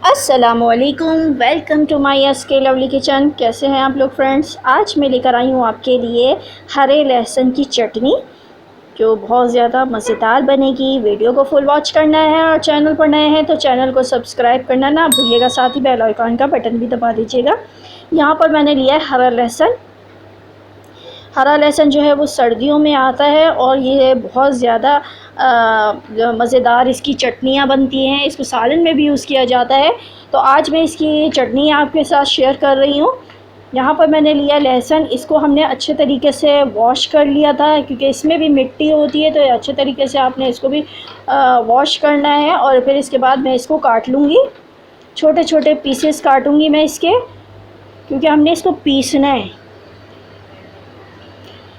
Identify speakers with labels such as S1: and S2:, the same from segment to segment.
S1: अस्सलामुअलैकुम, welcome to my SK lovely kitchen. कैसे हैं आप लोग फ्रेंड्स। आज मैं लेकर आई हूँ आपके लिए हरे लहसुन की चटनी जो बहुत ज़्यादा मज़ेदार बनेगी। वीडियो को फुल वॉच करना है और चैनल पर नए हैं तो चैनल को सब्सक्राइब करना ना भूलिएगा, साथ ही बेल आइकन का बटन भी दबा दीजिएगा। यहाँ पर मैंने लिया है हरा लहसुन। हरा लहसुन जो है वो सर्दियों में आता है और ये बहुत ज़्यादा मज़ेदार इसकी चटनियाँ बनती हैं। इसको सालन में भी यूज़ किया जाता है। तो आज मैं इसकी चटनी आपके साथ शेयर कर रही हूँ। यहाँ पर मैंने लिया लहसुन, इसको हमने अच्छे तरीके से वॉश कर लिया था क्योंकि इसमें भी मिट्टी होती है, तो अच्छे तरीके से आपने इसको भी वॉश करना है। और फिर इसके बाद मैं इसको काट लूँगी, छोटे छोटे पीसेस काटूँगी मैं इसके, क्योंकि हमने इसको पीसना है।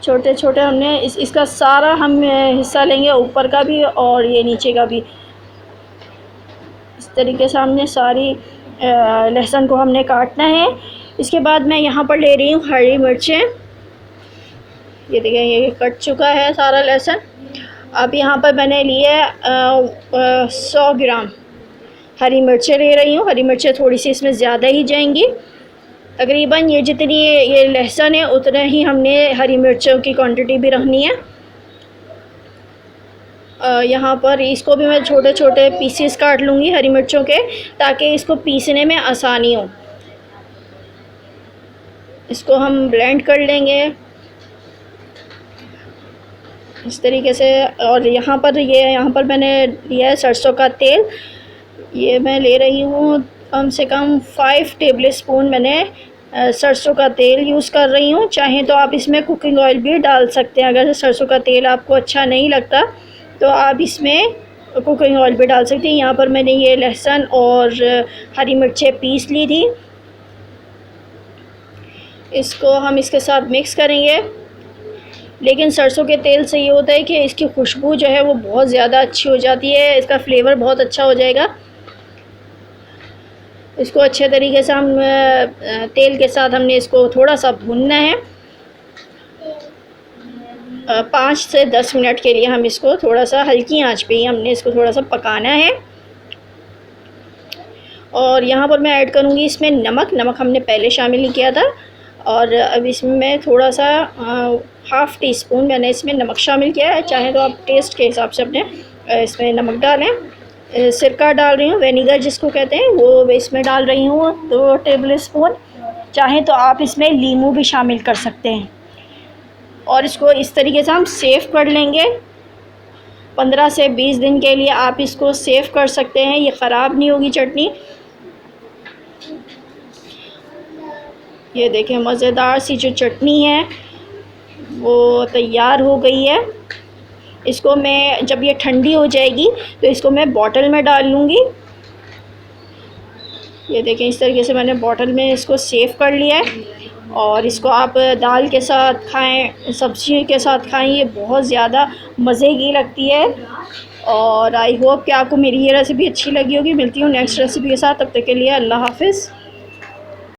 S1: छोटे छोटे हमने इसका सारा हम हिस्सा लेंगे, ऊपर का भी और ये नीचे का भी। इस तरीके से हमने सारी लहसुन को हमने काटना है। इसके बाद मैं यहाँ पर ले रही हूँ हरी मिर्चें। ये देखें, ये कट चुका है सारा लहसुन। अब यहाँ पर मैंने लिए 100 ग्राम हरी मिर्चें ले रही हूँ। हरी मिर्चें थोड़ी सी इसमें ज़्यादा ही जाएंगी, तकरीबन ये जितनी ये लहसुन है उतना ही हमने हरी मिर्चों की क्वांटिटी भी रखनी है। यहाँ पर इसको भी मैं छोटे छोटे पीसेस काट लूँगी हरी मिर्चों के, ताकि इसको पीसने में आसानी हो। इसको हम ब्लेंड कर लेंगे इस तरीके से। और यहाँ पर मैंने लिया है सरसों का तेल। ये मैं ले रही हूँ कम से कम 5 टेबल स्पून मैंने सरसों का तेल यूज़ कर रही हूँ। चाहें तो आप इसमें कुकिंग ऑयल भी डाल सकते हैं। अगर सरसों का तेल आपको अच्छा नहीं लगता तो आप इसमें कुकिंग ऑयल भी डाल सकते हैं। यहाँ पर मैंने ये लहसुन और हरी मिर्चें पीस ली थी, इसको हम इसके साथ मिक्स करेंगे। लेकिन सरसों के तेल से ये होता है कि इसकी खुशबू जो है वो बहुत ज़्यादा अच्छी हो जाती है, इसका फ्लेवर बहुत अच्छा हो जाएगा। इसको अच्छे तरीके से हम तेल के साथ हमने इसको थोड़ा सा भूनना है। 5 से 10 मिनट के लिए हम इसको थोड़ा सा हल्की आंच पे ही हमने इसको थोड़ा सा पकाना है। और यहाँ पर मैं ऐड करूँगी इसमें नमक हमने पहले शामिल नहीं किया था। और अब इसमें मैं थोड़ा सा 1/2 टीस्पून मैंने इसमें नमक शामिल किया है। चाहे तो आप टेस्ट के हिसाब से अपने इसमें नमक डालें। सिरका डाल रही हूँ, विनेगर जिसको कहते हैं, वो इसमें डाल रही हूँ 2 टेबल स्पून। चाहें तो आप इसमें नींबू भी शामिल कर सकते हैं। और इसको इस तरीके से हम सेव कर लेंगे। 15 से 20 दिन के लिए आप इसको सेव कर सकते हैं, ये ख़राब नहीं होगी चटनी। ये देखें, मज़ेदार सी जो चटनी है वो तैयार हो गई है। इसको मैं जब ये ठंडी हो जाएगी तो इसको मैं बॉटल में डाल लूँगी। ये देखें, इस तरीके से मैंने बॉटल में इसको सेव कर लिया है। और इसको आप दाल के साथ खाएं, सब्ज़ी के साथ खाएं, ये बहुत ज़्यादा मज़े की लगती है। और आई होप कि आपको मेरी ये रेसिपी अच्छी लगी होगी। मिलती हूँ नेक्स्ट रेसिपी के साथ, तब तक के लिए अल्लाह हाफ़िज़।